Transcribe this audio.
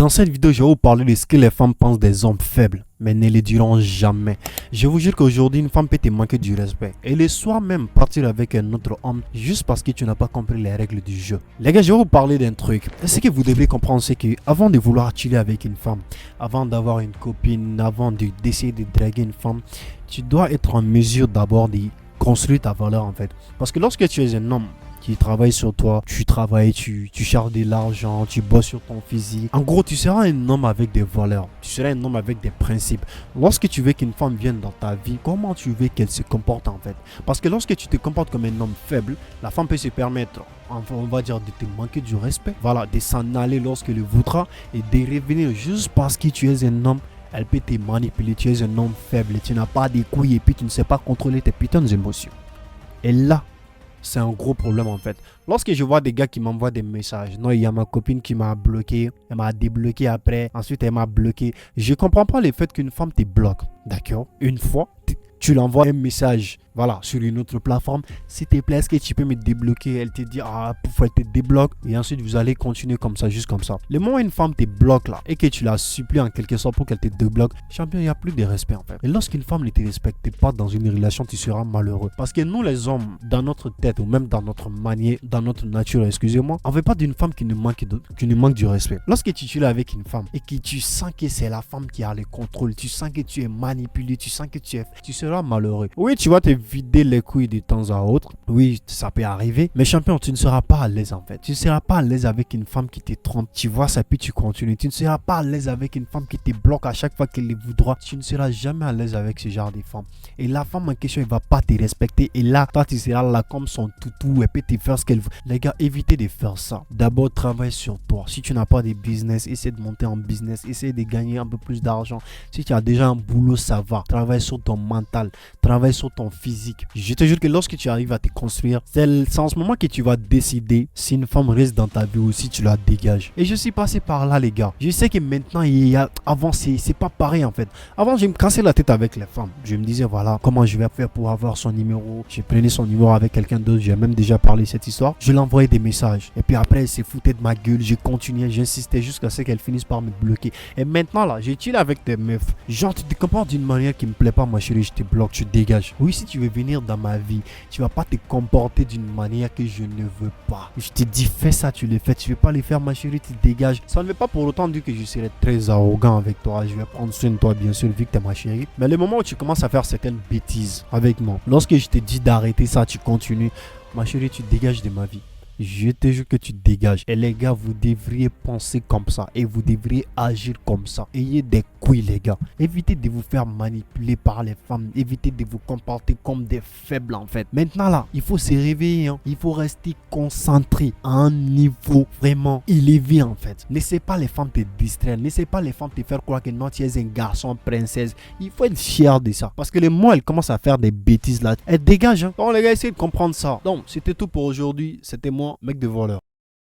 Dans cette vidéo, je vais vous parler de ce que les femmes pensent des hommes faibles, mais ne les diront jamais. Je vous jure qu'aujourd'hui, une femme peut te manquer du respect et le soir même partir avec un autre homme juste parce que tu n'as pas compris les règles du jeu. Les gars, je vais vous parler d'un truc. Ce que vous devez comprendre, c'est que avant de vouloir chiller avec une femme, avant d'avoir une copine, avant d'essayer de draguer une femme, tu dois être en mesure d'abord de construire ta valeur en fait. Parce que lorsque tu es un homme qui travaille sur toi, tu travailles, tu cherches de l'argent, tu bosses sur ton physique. En gros, tu seras un homme avec des valeurs, tu seras un homme avec des principes. Lorsque tu veux qu'une femme vienne dans ta vie, comment tu veux qu'elle se comporte en fait? Parce que lorsque tu te comportes comme un homme faible, la femme peut se permettre, on va dire, de te manquer du respect, voilà, de s'en aller lorsqu'elle le voudra et de revenir juste parce que tu es un homme. Elle peut te manipuler, tu es un homme faible, tu n'as pas des couilles et puis tu ne sais pas contrôler tes putains d'émotions. Et là, c'est un gros problème en fait. Lorsque je vois des gars qui m'envoient des messages, non, il y a ma copine qui m'a bloqué, elle m'a débloqué après, ensuite elle m'a bloqué. Je comprends pas le fait qu'une femme te bloque, d'accord? Une fois, tu l'envoies un message, voilà, sur une autre plateforme. S'il te plaît, est-ce que tu peux me débloquer? Elle te dit, ah, pouf, elle te débloque. Et ensuite, vous allez continuer comme ça, juste comme ça. Le moment où une femme te bloque là, et que tu la supplies en quelque sorte pour qu'elle te débloque, champion, il n'y a plus de respect en fait. Et lorsqu'une femme ne te respecte pas dans une relation, tu seras malheureux. Parce que nous, les hommes, dans notre tête, ou même dans notre manière, dans notre nature, excusez-moi, on ne veut pas d'une femme qui nous manque du respect. Lorsque tu es avec une femme et que tu sens que c'est la femme qui a le contrôle, tu sens que tu es manipulé, tu sens que tu seras malheureux. Oui, tu vas te vider les couilles de temps à autre. Oui, ça peut arriver. Mais champion, tu ne seras pas à l'aise en fait. Tu ne seras pas à l'aise avec une femme qui te trompe. Tu vois ça, puis tu continues. Tu ne seras pas à l'aise avec une femme qui te bloque à chaque fois qu'elle le voudra. Tu ne seras jamais à l'aise avec ce genre de femme. Et la femme en question, elle va pas te respecter. Et là, toi, tu seras là comme son toutou. Elle peut te faire ce qu'elle veut. Les gars, évitez de faire ça. D'abord, travaille sur toi. Si tu n'as pas de business, essaie de monter en business. Essaie de gagner un peu plus d'argent. Si tu as déjà un boulot, ça va. Travaille sur ton mental. Travaille sur ton physique. Je te jure que lorsque tu arrives à te construire, c'est en ce moment que tu vas décider si une femme reste dans ta vie ou si tu la dégages. Et je suis passé par là, les gars. Je sais que maintenant, avant, c'est pas pareil en fait. Avant, je me cassais la tête avec les femmes. Je me disais, voilà, comment je vais faire pour avoir son numéro. Je prenais son numéro avec quelqu'un d'autre. J'ai même déjà parlé de cette histoire. Je l'envoyais des messages. Et puis après, elle s'est foutée de ma gueule. Je continuais, j'insistais jusqu'à ce qu'elle finisse par me bloquer. Et maintenant, là, j'ai chill avec des meufs. Genre, tu te comportes d'une manière qui me plaît pas, ma chérie. Je te bloque, tu dégages. Oui, si tu veux venir dans ma vie, tu vas pas te comporter d'une manière que je ne veux pas. Je te dis, fais ça, tu le fais. Tu veux pas le faire, ma chérie, tu dégages. Ça ne veut pas pour autant dire que je serai très arrogant avec toi. Je vais prendre soin de toi, bien sûr, vu que tu es ma chérie. Mais le moment où tu commences à faire certaines bêtises avec moi, lorsque je te dis d'arrêter ça, tu continues. Ma chérie, tu dégages de ma vie. Je te jure que tu dégages. Et les gars, vous devriez penser comme ça. Et vous devriez agir comme ça. Ayez des couilles, les gars. Évitez de vous faire manipuler par les femmes. Évitez de vous comporter comme des faibles, en fait. Maintenant, là, il faut se réveiller. Hein. Il faut rester concentré à un niveau vraiment élevé, en fait. Laissez pas les femmes te distraire. Laissez pas les femmes te faire croire que non, tu es un garçon, princesse. Il faut être fier de ça. Parce que les mots, elles commencent à faire des bêtises, là. Elles dégagent. Hein. Donc, les gars, essayez de comprendre ça. Donc, c'était tout pour aujourd'hui. C'était moi, mec de voleur.